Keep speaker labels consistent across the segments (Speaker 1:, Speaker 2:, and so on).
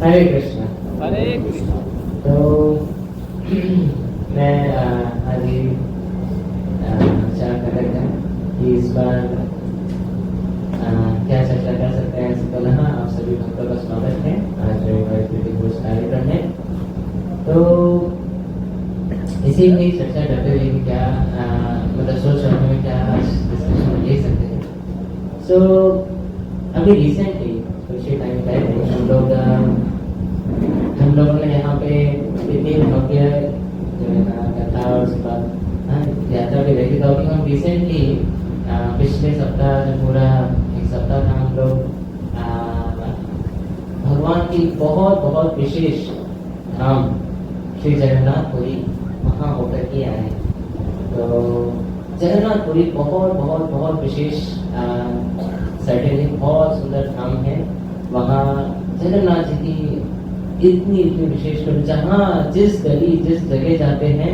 Speaker 1: हरे कृष्ण।
Speaker 2: हरे कृष्ण।
Speaker 1: तो मैं आज ही विचार कर रहे थे कि इस बार क्या चर्चा कर सकते हैं। इससे पहले आप सभी भक्तों का स्वागत है आज रविवार घोष कार्यक्रम में। तो इसी में चर्चा करते हुए कि क्या मतलब सोच रहे हैं क्या डिस्कशन में ले सकते हैं। सो अभी रिसेंटली कुछ ही टाइम पहले हम लोगों ने यहाँ पे इतनी भव्य जो है ना कथा और उसके बाद यात्रा भी देखी। तो अभी हम रिसेंटली पिछले सप्ताह जो पूरा एक सप्ताह था हम लोग भगवान की बहुत बहुत विशेष धाम श्री जगन्नाथपुरी वहाँ होकर के आए। तो जगन्नाथपुरी बहुत बहुत बहुत विशेष सर्टेनली बहुत सुंदर धाम है। वहाँ जगन्नाथ जी की इतनी विशेष कर जहाँ जिस गली जिस जगह जाते हैं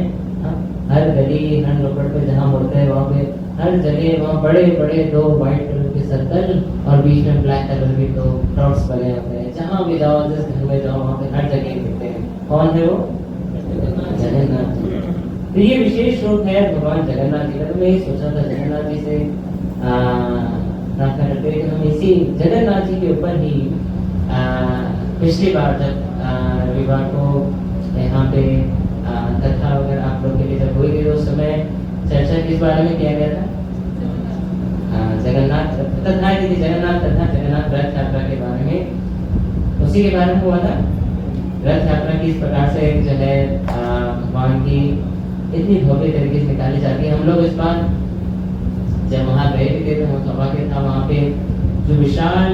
Speaker 1: हर गली हर नुक्कड़ पे जहाँ मुड़ते हैं वहाँ पे हर जगह वहाँ बड़े बड़े दो वाइट कलर के सर्कल और बीच में ब्लैक कलर के दो डॉट्स बने होते हैं। जहाँ भी जाओ जिस घर में जाओ वहाँ पे हर जगह मिलते हैं। कौन है वो? जगन्नाथ जी। तो ये विशेष रूप है भगवान जगन्नाथ जी का। तो मैं ये सोचा था जगन्नाथ जी से प्रार्थना करते हुए हम इसी जगन्नाथ जी के ऊपर ही पिछली बार जब रविवार को यहाँ पे कथा वगैरह आप लोग के लिए जब हुई थी तो उस समय चर्चा किस बारे में किया गया था? जगन्नाथ कथा की थी। जगन्नाथ कथा जगन्नाथ रथ यात्रा के बारे में उसी के बारे में हुआ था। रथ यात्रा किस प्रकार से जो है भगवान की इतनी भव्य तरीके से निकाली जाती है। हम लोग इस बार जब वहाँ गए थे तो सौभाग्य था वहाँ पे जो विशाल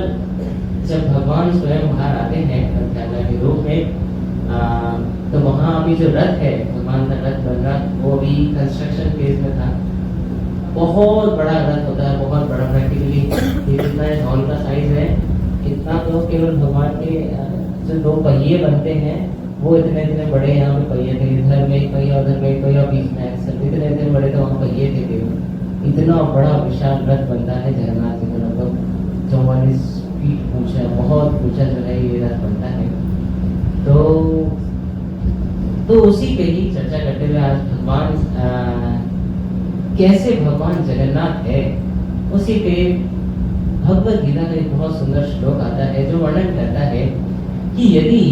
Speaker 1: जब भगवान स्वयं बाहर आते हैं रथ यात्रा के रूप में तो वहाँ अभी जो रथ है भगवान का रथ बन रहा वो भी कंस्ट्रक्शन फेज में था। बहुत बड़ा रथ होता है, बहुत बड़ा प्रैक्टिकली जितना हॉल का साइज है इतना तो केवल भगवान के जो दो पहिए बनते हैं वो इतने इतने बड़े यहाँ पे पहिए थे। इधर में एक पहिया उधर में एक पहिया बीच में एक्सल इतने इतने बड़े तो वहाँ पहिए थे केवल। इतना बड़ा विशाल रथ बनता है जगन्नाथ जी का। लगभग 44 फीट ऊंचा बहुत ऊंचा जो है ये रथ बनता है। तो उसी पे ही चर्चा करते हुए आज भगवान कैसे भगवान जगन्नाथ है उसी पे भगवद गीता का एक बहुत सुंदर श्लोक आता है जो वर्णन करता है कि यदि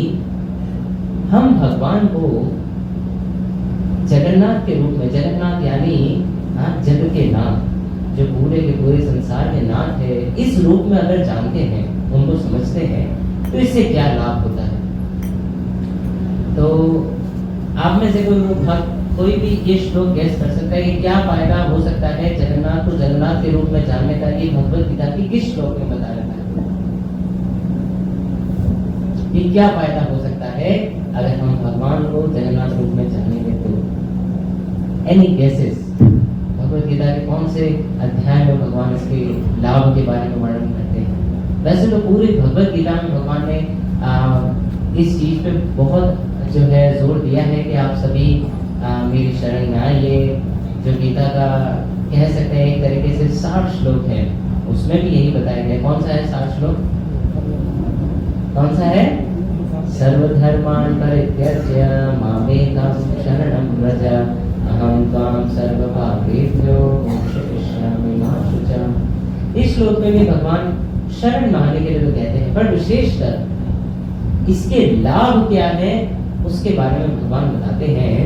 Speaker 1: हम भगवान को जगन्नाथ के रूप में, जगन्नाथ यानी जग के नाथ जो पूरे के पूरे संसार के नाथ है, इस रूप में अगर जानते हैं उनको समझते हैं तो इससे क्या लाभ होता है। तो आप में से कोई भी ये श्लोक गैस कर सकता है कि क्या फायदा हो सकता है जगन्नाथ को जगन्नाथ के रूप में जानने का। ये भगवद गीता की किस श्लोक में बता रखा है? ये क्या फायदा हो सकता है अगर हम भगवान को जगन्नाथ रूप में जानेंगे तो? Any guesses? भगवद गीता के कौन से अध्याय में भगवान इसके लाभ के बारे में वर्णन करते हैं? वैसे तो पूरी भगवद गीता में भगवान ने इस चीज पे बहुत जो है जोर दिया है कि आप सभी मेरी शरण में आइए। जो गीता का कह सकते हैं एक तरीके से 60 श्लोक है उसमें भी यही बताया गया। कौन सा है 60 श्लोक? कौन सा है? सर्वधर्मान् परित्यज्य मामेकं शरणं व्रज अहं त्वां सर्वपापेभ्यो मोक्षयिष्यामि मा शुचः। इस श्लोक में भी भगवान शरण मांगने के लिए तो कहते हैं, पर विशेषकर इसके लाभ क्या है उसके बारे में भगवान बताते हैं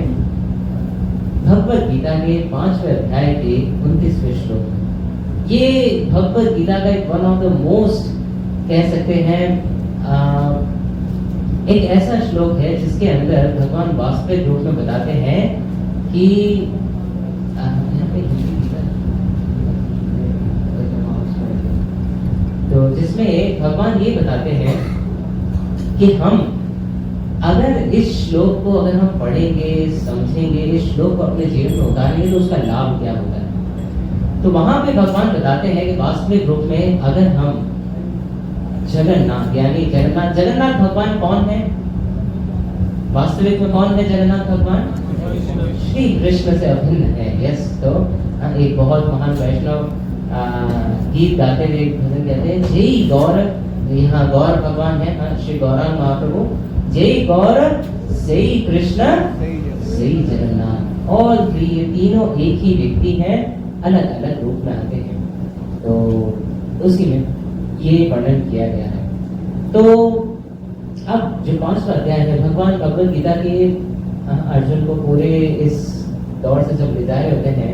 Speaker 1: भगवद गीता के 5वें अध्याय के 29वें श्लोक में। ये भगवद गीता का एक वन ऑफ द मोस्ट कह सकते हैं एक ऐसा श्लोक है जिसके अंदर भगवान वास्तविक रूप में बताते हैं कि तो जिसमें भगवान ये बताते हैं कि हम अगर इस श्लोक को अगर हम पढ़ेंगे समझेंगे, इस श्लोक को अपने जीवन में उतारेंगे तो उसका लाभ क्या होता है। तो वहां पे भगवान बताते हैं कि वास्तविक रूप में अगर हम जगन्नाथ यानी जगन्नाथ भगवान कौन है? वास्तविक में कौन है जगन्नाथ भगवान? श्री कृष्ण से अभिन्न है। यस। तो एक बहुत महान वैष्णव गीत गाते हुए एक भजन कहते हैं, जय गौर यहाँ गौर भगवान है, श्री गौरांग महाप्रभु, जय गौर सही कृष्ण सही जगन्नाथ। ऑल थ्री, ये तीनों एक ही व्यक्ति हैं, अलग अलग रूप में आते हैं। तो उसी में ये वर्णन किया गया है। तो अब जो 5वां अध्याय है, भगवान भगवद गीता के अर्जुन को पूरे इस दौर से जब ले जा रहे होते हैं,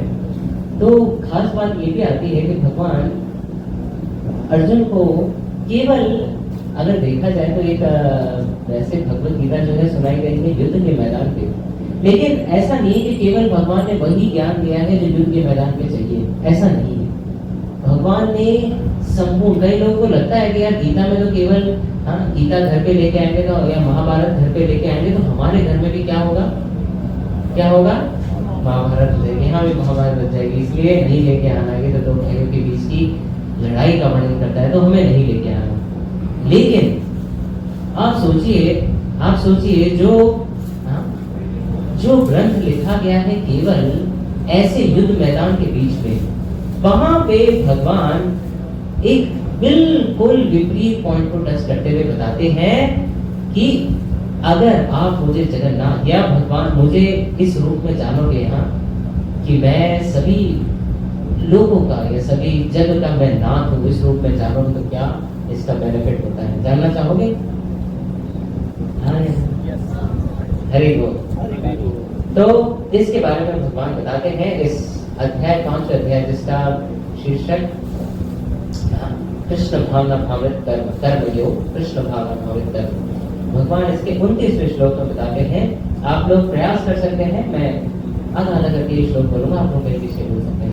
Speaker 1: तो खास बात ये भी आती है कि भगवान अर्जुन को केवल, अगर देखा जाए तो एक वैसे भगवद गीता जो है सुनाई गई है युद्ध के मैदान पे, लेकिन ऐसा नहीं है कि केवल भगवान ने वही ज्ञान दिया है जो युद्ध के मैदान पे चाहिए, ऐसा नहीं है। भगवान ने संपूर्ण, कई लोगों को लगता है कि यार गीता में तो केवल गीता घर पे लेके आएंगे तो, या महाभारत घर पे लेके आएंगे तो हमारे घर में भी क्या होगा, क्या होगा, महाभारत हो जाएगी, यहाँ भी महाभारत बच जाएगी, इसलिए नहीं लेके आना है। तो दो भाइयों के बीच की लड़ाई का वर्णन करता है तो हमें नहीं लेके आना। लेकिन आप सोचिए जो ग्रंथ लिखा गया है केवल ऐसे युद्ध मैदान के बीच में, वहां पे भगवान एक बिल्कुल विपरीत पॉइंट को टच करते हुए बताते हैं कि अगर आप मुझे जगन्नाथ या भगवान मुझे इस रूप में जानोगे यहाँ कि मैं सभी लोगों का या सभी जग का मैं नाथ हूँ, इस रूप में जानोगे तो क्या इसका बेनिफिट होता है, जानना चाहोगे? हरि बोल। तो इसके बारे में भगवान बताते हैं इस अध्याय 5 अध्याय जिसका शीर्षक कृष्ण भावना भावित कर्म योग, कृष्ण भावना भावित कर्म। भगवान इसके 29वें श्लोक में बताते हैं। आप लोग प्रयास कर सकते हैं, मैं आधा आधा करके ये श्लोक बोलूंगा, आप लोग पीछे बोल सकते हैं।